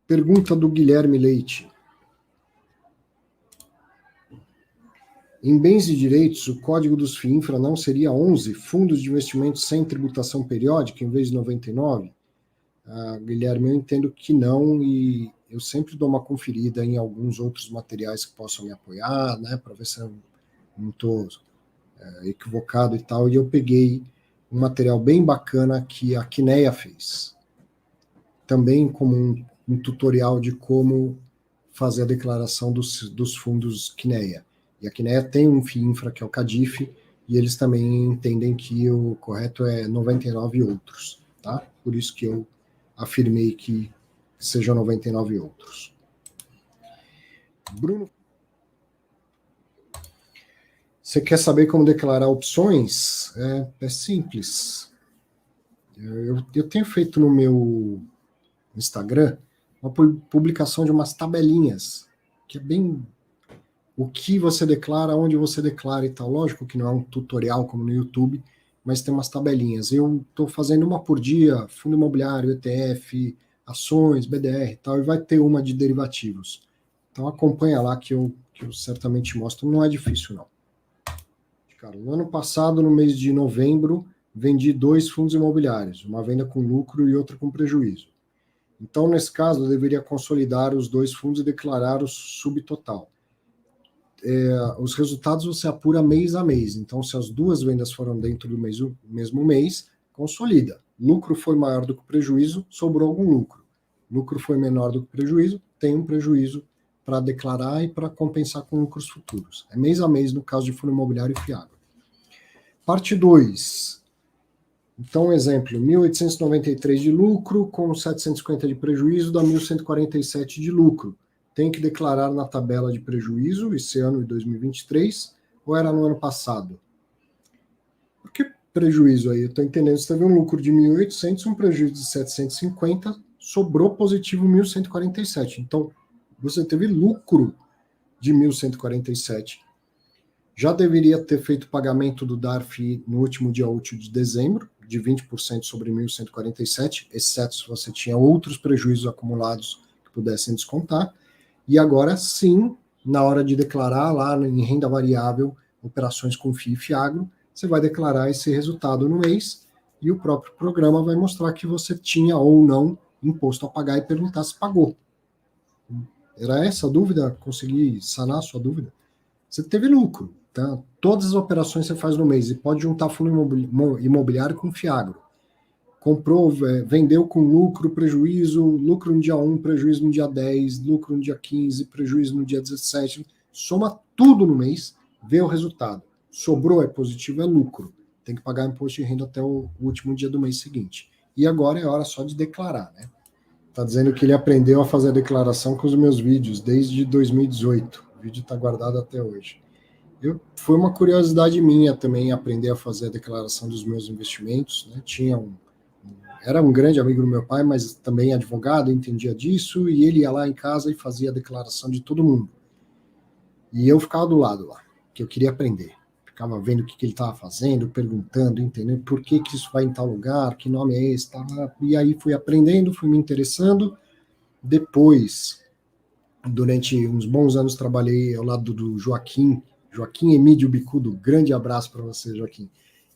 Pergunta do Guilherme Leite. Em bens e direitos, o código dos FIINFRA não seria 11, fundos de investimento sem tributação periódica, em vez de 99? Guilherme, eu entendo que não, e eu sempre dou uma conferida em alguns outros materiais que possam me apoiar, né, para ver se eu não estou equivocado e tal, e eu peguei um material bem bacana que a Quineia fez, também como um tutorial de como fazer a declaração dos fundos Quineia. E a Quineia tem um FIINFRA, que é o CADIF, e eles também entendem que o correto é 99 outros, tá? Por isso que eu afirmei que sejam 99 outros. Bruno, você quer saber como declarar opções? É simples. Eu tenho feito no meu Instagram uma publicação de umas tabelinhas, que é bem o que você declara, onde você declara e tal. Lógico que não é um tutorial como no YouTube, mas tem umas tabelinhas. Eu estou fazendo uma por dia, fundo imobiliário, ETF, ações, BDR e tal, e vai ter uma de derivativos. Então acompanha lá que eu certamente mostro. Não é difícil, não. Cara, no ano passado, no mês de novembro, vendi 2 fundos imobiliários, uma venda com lucro e outra com prejuízo. Então, nesse caso, eu deveria consolidar os 2 fundos e declarar o subtotal. Os resultados você apura mês a mês. Então, se as 2 vendas foram dentro do mesmo mês, consolida. Lucro foi maior do que o prejuízo, sobrou algum lucro. Lucro foi menor do que o prejuízo, tem um prejuízo para declarar e para compensar com lucros futuros. É mês a mês no caso de fundo imobiliário e FIAGRO. Parte 2. Então, exemplo, 1.893 de lucro com 750 de prejuízo dá 1.147 de lucro. Tem que declarar na tabela de prejuízo esse ano de 2023 ou era no ano passado? Por que prejuízo aí? Eu estou entendendo, você teve um lucro de 1.800, um prejuízo de 750, sobrou positivo 1.147. Então, você teve lucro de 1.147. Já deveria ter feito o pagamento do DARF no último dia útil de dezembro, de 20% sobre 1.147, exceto se você tinha outros prejuízos acumulados que pudessem descontar. E agora sim, na hora de declarar lá em renda variável, operações com FII e FIAGRO, você vai declarar esse resultado no mês e o próprio programa vai mostrar que você tinha ou não imposto a pagar e perguntar se pagou. Era essa a dúvida? Consegui sanar a sua dúvida? Você teve lucro, tá? Todas as operações você faz no mês e pode juntar fundo imobiliário com FIAGRO. Comprou, vendeu com lucro, prejuízo, lucro no dia 1, prejuízo no dia 10, lucro no dia 15, prejuízo no dia 17, soma tudo no mês, vê o resultado. Sobrou, é positivo, é lucro. Tem que pagar imposto de renda até o último dia do mês seguinte. E agora é hora só de declarar, né? Tá dizendo que ele aprendeu a fazer a declaração com os meus vídeos desde 2018. O vídeo está guardado até hoje. Foi uma curiosidade minha também aprender a fazer a declaração dos meus investimentos, né? Era um grande amigo do meu pai, mas também advogado, entendia disso, e ele ia lá em casa e fazia a declaração de todo mundo. E eu ficava do lado lá, que eu queria aprender. Ficava vendo o que ele estava fazendo, perguntando, entendendo por que isso vai em tal lugar, que nome é esse, tá? E aí fui aprendendo, fui me interessando. Depois, durante uns bons anos, trabalhei ao lado do Joaquim Emídio Bicudo, grande abraço para você, Joaquim,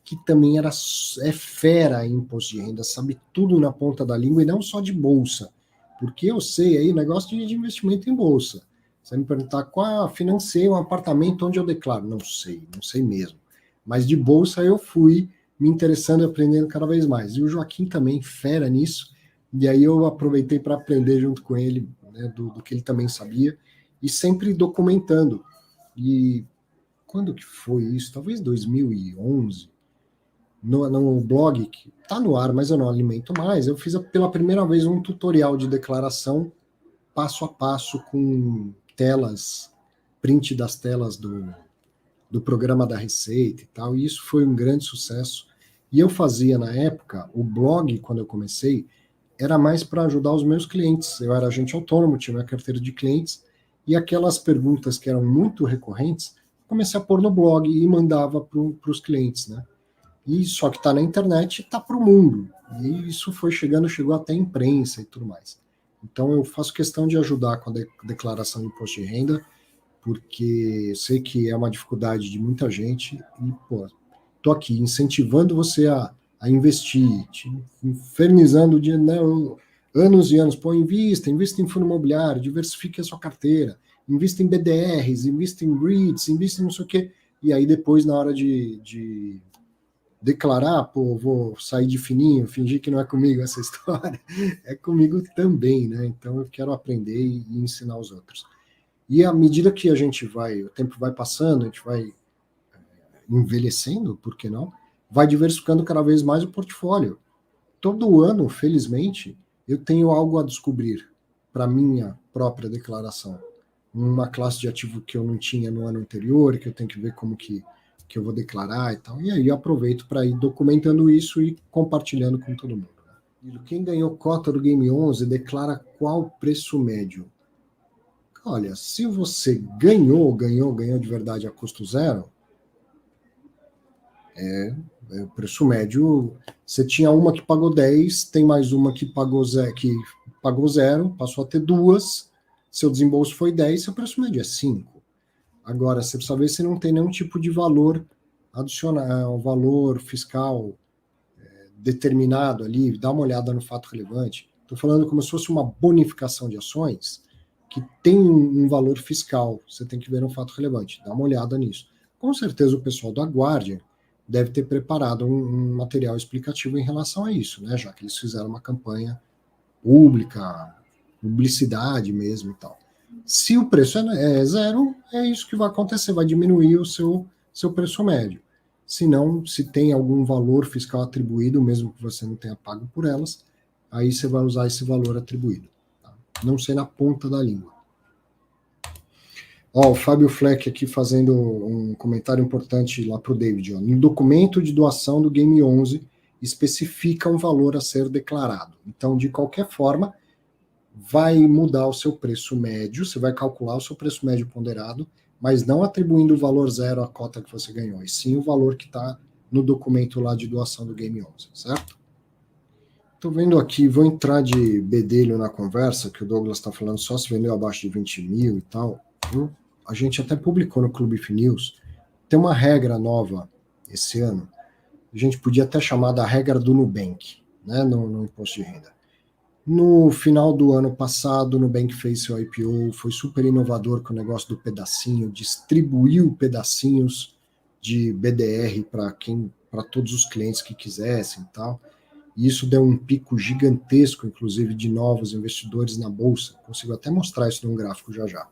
que também é fera em imposto de renda, sabe tudo na ponta da língua, e não só de bolsa, porque eu sei aí negócio de investimento em bolsa. Você me perguntar financei um apartamento onde eu declaro, não sei mesmo. Mas de bolsa eu fui me interessando e aprendendo cada vez mais. E o Joaquim também, fera nisso, e aí eu aproveitei para aprender junto com ele, né, do que ele também sabia, e sempre documentando. E quando que foi isso? Talvez 2011, no blog, que está no ar, mas eu não alimento mais, eu fiz pela primeira vez um tutorial de declaração passo a passo com telas, print das telas do programa da Receita e tal, e isso foi um grande sucesso. E eu fazia, na época, o blog, quando eu comecei, era mais para ajudar os meus clientes. Eu era agente autônomo, tinha minha carteira de clientes, e aquelas perguntas que eram muito recorrentes, comecei a pôr no blog e mandava para os clientes, né? E só que está na internet, está para o mundo. E isso foi chegou até a imprensa e tudo mais. Então, eu faço questão de ajudar com a declaração de imposto de renda, porque sei que é uma dificuldade de muita gente e, pô, tô aqui incentivando você a investir, te infernizando de, né, anos e anos, pô, invista em fundo imobiliário, diversifique a sua carteira, invista em BDRs, invista em REITs, invista em não sei o quê, e aí depois, na hora de declarar, pô, vou sair de fininho, fingir que não é comigo essa história, é comigo também, né? Então eu quero aprender e ensinar os outros. E à medida que a gente vai, o tempo vai passando, a gente vai envelhecendo, por que não? Vai diversificando cada vez mais o portfólio. Todo ano, felizmente, eu tenho algo a descobrir para minha própria declaração. Uma classe de ativo que eu não tinha no ano anterior, que eu tenho que ver como que eu vou declarar e tal. E aí eu aproveito para ir documentando isso e compartilhando com todo mundo. Quem ganhou cota do Game 11 declara qual preço médio? Olha, se você ganhou de verdade a custo zero, o preço médio, você tinha uma que pagou 10, tem mais uma que pagou zero, passou a ter duas, seu desembolso foi 10, seu preço médio é 5. Agora, você precisa ver se não tem nenhum tipo de valor adicional, valor fiscal determinado ali, dá uma olhada no fato relevante. Estou falando como se fosse uma bonificação de ações que tem um valor fiscal, você tem que ver um fato relevante, dá uma olhada nisso. Com certeza o pessoal da Guardian deve ter preparado um material explicativo em relação a isso, né? Já que eles fizeram uma campanha pública, publicidade mesmo e tal. Se o preço é zero, é isso que vai acontecer, vai diminuir o seu preço médio. Se não, se tem algum valor fiscal atribuído, mesmo que você não tenha pago por elas, aí você vai usar esse valor atribuído. Tá? Não sei na ponta da língua. Ó, o Fábio Fleck aqui fazendo um comentário importante lá para o David. Ó. No documento de doação do Game 11, especifica um valor a ser declarado. Então, de qualquer forma, vai mudar o seu preço médio, você vai calcular o seu preço médio ponderado, mas não atribuindo o valor zero à cota que você ganhou, e sim o valor que está no documento lá de doação do Game 11, certo? Estou vendo aqui, vou entrar de bedelho na conversa, que o Douglas está falando só se vendeu abaixo de 20 mil e tal. A gente até publicou no Clube News, tem uma regra nova esse ano, a gente podia até chamar da regra do Nubank, né, no imposto de renda. No final do ano passado, o Nubank fez seu IPO, foi super inovador com o negócio do pedacinho, distribuiu pedacinhos de BDR para todos os clientes que quisessem e tal. E isso deu um pico gigantesco, inclusive, de novos investidores na Bolsa. Consigo até mostrar isso num gráfico já já.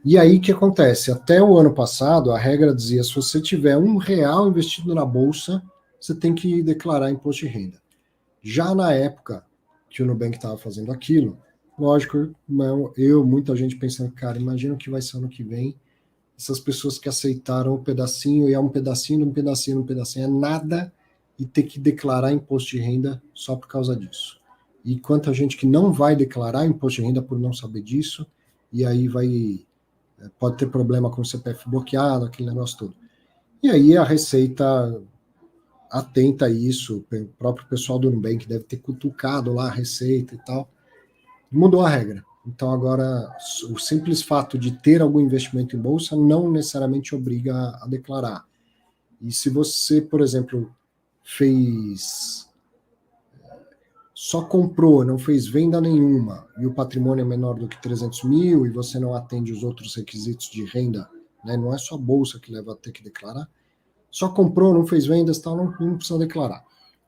E aí, o que acontece? Até o ano passado, a regra dizia, se você tiver R$1 investido na Bolsa, você tem que declarar imposto de renda. Já na época que o Nubank estava fazendo aquilo, lógico, muita gente pensando, cara, imagina o que vai ser ano que vem, essas pessoas que aceitaram o pedacinho, e é um pedacinho, um pedacinho, um pedacinho, é nada, e ter que declarar imposto de renda só por causa disso. E quanta gente que não vai declarar imposto de renda por não saber disso, e aí pode ter problema com o CPF bloqueado, aquele negócio todo. E aí a Receita atenta a isso, o próprio pessoal do Nubank deve ter cutucado lá a Receita e tal, mudou a regra. Então agora o simples fato de ter algum investimento em bolsa não necessariamente obriga a declarar. E se você, por exemplo, só comprou, não fez venda nenhuma, e o patrimônio é menor do que 300 mil, e você não atende os outros requisitos de renda, né, não é só a bolsa que leva a ter que declarar, só comprou, não fez vendas, tal, não precisa declarar.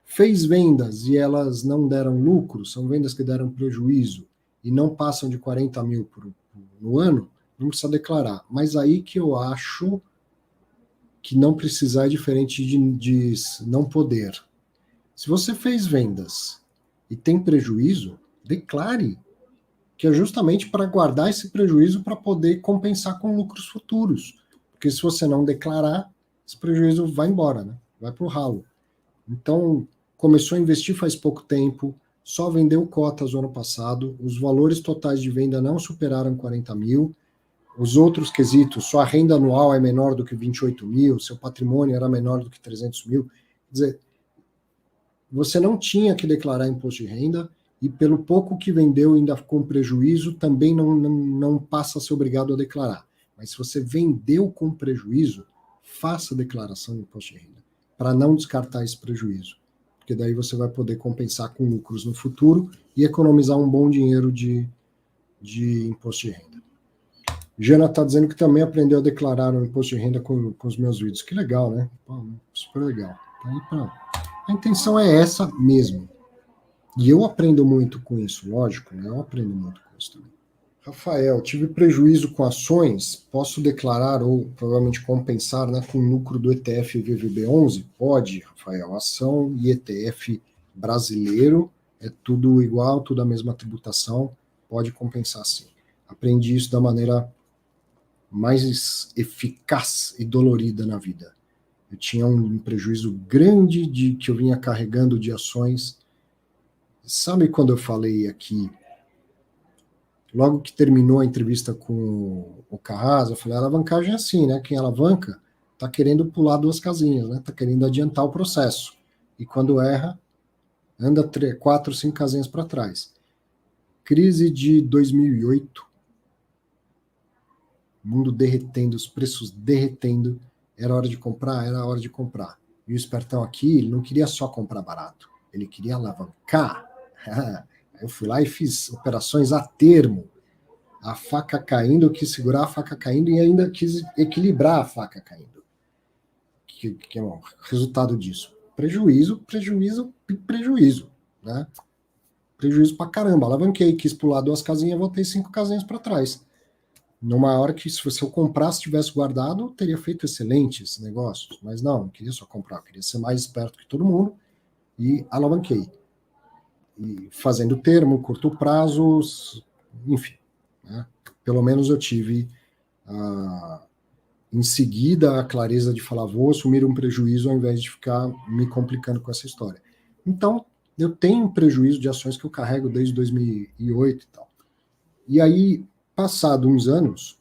Fez vendas e elas não deram lucro, são vendas que deram prejuízo, e não passam de 40 mil no ano, não precisa declarar. Mas aí que eu acho que não precisar é diferente de não poder. Se você fez vendas e tem prejuízo, declare, que é justamente para guardar esse prejuízo para poder compensar com lucros futuros. Porque se você não declarar, esse prejuízo vai embora, né? Vai para o ralo. Então, começou a investir faz pouco tempo, só vendeu cotas no ano passado, os valores totais de venda não superaram 40 mil, os outros quesitos, sua renda anual é menor do que 28 mil, seu patrimônio era menor do que 300 mil. Quer dizer, você não tinha que declarar imposto de renda, e pelo pouco que vendeu ainda com prejuízo, também não passa a ser obrigado a declarar. Mas se você vendeu com prejuízo, faça a declaração de imposto de renda, para não descartar esse prejuízo, porque daí você vai poder compensar com lucros no futuro e economizar um bom dinheiro de imposto de renda. Jana está dizendo que também aprendeu a declarar o imposto de renda com os meus vídeos. Que legal, né? Pô, super legal. A intenção é essa mesmo. E eu aprendo muito com isso, lógico, né? Eu aprendo muito com isso também. Rafael, tive prejuízo com ações, posso declarar ou provavelmente compensar, né, com o lucro do ETF VVB11? Pode, Rafael. Ação e ETF brasileiro é tudo igual, tudo a mesma tributação, pode compensar sim. Aprendi isso da maneira mais eficaz e dolorida na vida. Eu tinha um prejuízo grande de que eu vinha carregando de ações. Sabe quando eu falei aqui, logo que terminou a entrevista com o Carrasa, eu falei, a alavancagem é assim, né? Quem alavanca está querendo pular 2 casinhas, né? Está querendo adiantar o processo. E quando erra, anda 4, 5 casinhas para trás. Crise de 2008, mundo derretendo, os preços derretendo, era hora de comprar? Era hora de comprar. E o espertão aqui, ele não queria só comprar barato, ele queria alavancar. Aí eu fui lá e fiz operações a termo. A faca caindo, eu quis segurar a faca caindo e ainda quis equilibrar a faca caindo. Que é o resultado disso? Prejuízo, prejuízo, prejuízo. Né? Prejuízo pra caramba. Alavanquei, quis pular 2 casinhas, voltei 5 casinhas para trás. Numa hora que, se eu comprasse, tivesse guardado, eu teria feito excelentes negócios. Mas não queria só comprar, eu queria ser mais esperto que todo mundo e alavanquei. E fazendo termo, curto prazos, enfim. Né? Pelo menos eu tive em seguida a clareza de falar, vou assumir um prejuízo ao invés de ficar me complicando com essa história. Então, eu tenho prejuízo de ações que eu carrego desde 2008 e tal. E aí, passado uns anos,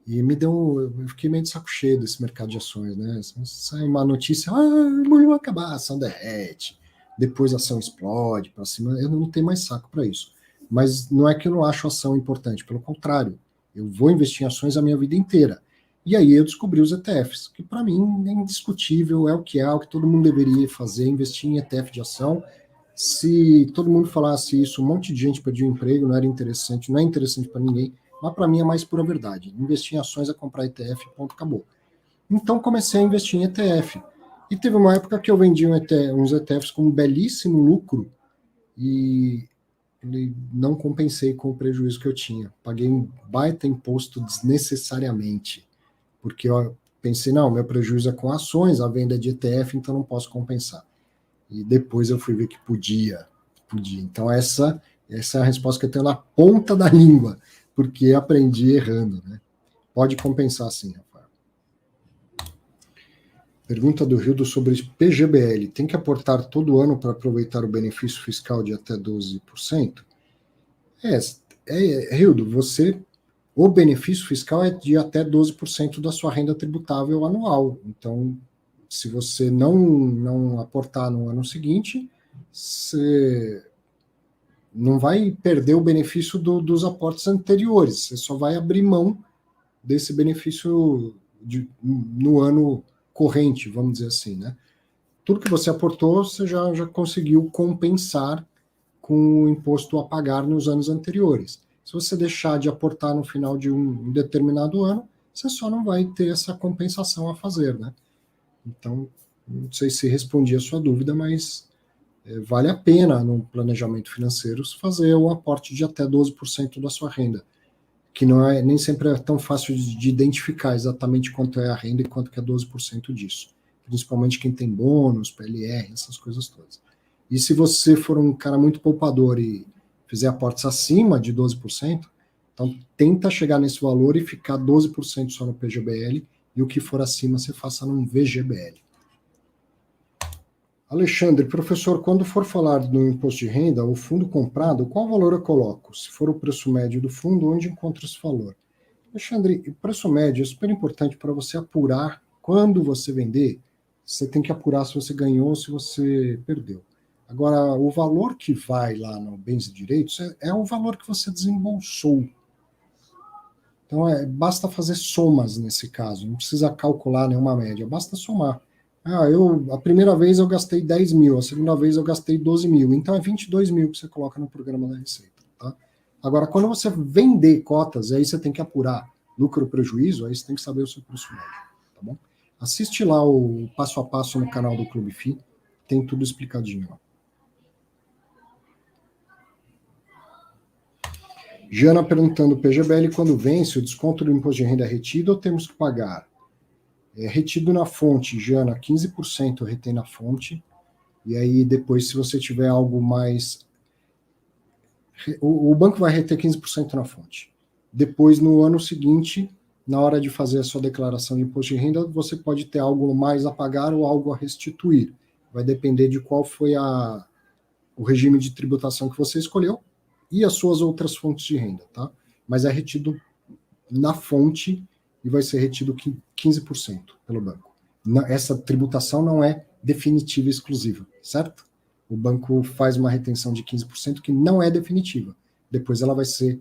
e eu fiquei meio de saco cheio desse mercado de ações, né? Sai uma notícia, o mundo vai acabar, a ação derrete, depois a ação explode para cima, eu não tenho mais saco para isso. Mas não é que eu não acho a ação importante, pelo contrário, eu vou investir em ações a minha vida inteira. E aí eu descobri os ETFs, que para mim é indiscutível, é o que todo mundo deveria fazer, investir em ETF de ação. Se todo mundo falasse isso, um monte de gente perdia o emprego, não era interessante, não é interessante para ninguém, mas para mim é mais pura verdade. Investir em ações é comprar ETF, ponto, acabou. Então comecei a investir em ETF. E teve uma época que eu vendi uns ETFs com um belíssimo lucro e não compensei com o prejuízo que eu tinha. Paguei um baita imposto desnecessariamente, porque eu pensei, não, meu prejuízo é com ações, a venda é de ETF, então não posso compensar. E depois eu fui ver que podia. Então essa é a resposta que eu tenho na ponta da língua, porque aprendi errando, né? Pode compensar sim, Rafael. Pergunta do Rildo sobre PGBL. Tem que aportar todo ano para aproveitar o benefício fiscal de até 12%? Rildo, o benefício fiscal é de até 12% da sua renda tributável anual. Então, se você não aportar no ano seguinte, você não vai perder o benefício dos aportes anteriores, você só vai abrir mão desse benefício no ano corrente, vamos dizer assim, né? Tudo que você aportou, você já conseguiu compensar com o imposto a pagar nos anos anteriores. Se você deixar de aportar no final de um determinado ano, você só não vai ter essa compensação a fazer, né? Então, não sei se respondi a sua dúvida, mas vale a pena no planejamento financeiro fazer um aporte de até 12% da sua renda, que nem sempre é tão fácil de identificar exatamente quanto é a renda e quanto que é 12% disso. Principalmente quem tem bônus, PLR, essas coisas todas. E se você for um cara muito poupador e fizer aportes acima de 12%, então tenta chegar nesse valor e ficar 12% só no PGBL, e o que for acima você faça num VGBL. Alexandre, professor, quando for falar do imposto de renda, o fundo comprado, qual valor eu coloco? Se for o preço médio do fundo, onde encontro esse valor? Alexandre, o preço médio é super importante para você apurar quando você vender. Você tem que apurar se você ganhou ou se você perdeu. Agora, o valor que vai lá no Bens e Direitos é o valor que você desembolsou. Então, basta fazer somas nesse caso, não precisa calcular nenhuma média, basta somar. A primeira vez eu gastei 10 mil, a segunda vez eu gastei 12 mil, então é 22 mil que você coloca no programa da Receita. Tá? Agora, quando você vender cotas, aí você tem que apurar lucro ou prejuízo, aí você tem que saber o seu preço médio. Tá bom? Assiste lá o passo a passo no canal do Clube FI, tem tudo explicadinho lá. Jana perguntando, PGBL quando vence, o desconto do imposto de renda é retido ou temos que pagar? É retido na fonte, Jana, 15% retém na fonte, e aí depois se você tiver algo mais... O banco vai reter 15% na fonte. Depois, no ano seguinte, na hora de fazer a sua declaração de imposto de renda, você pode ter algo mais a pagar ou algo a restituir. Vai depender de qual foi o regime de tributação que você escolheu, e as suas outras fontes de renda, tá? Mas é retido na fonte e vai ser retido 15% pelo banco. Essa tributação não é definitiva e exclusiva, certo? O banco faz uma retenção de 15% que não é definitiva. Depois ela vai ser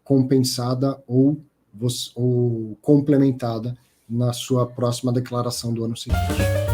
compensada ou complementada na sua próxima declaração do ano seguinte.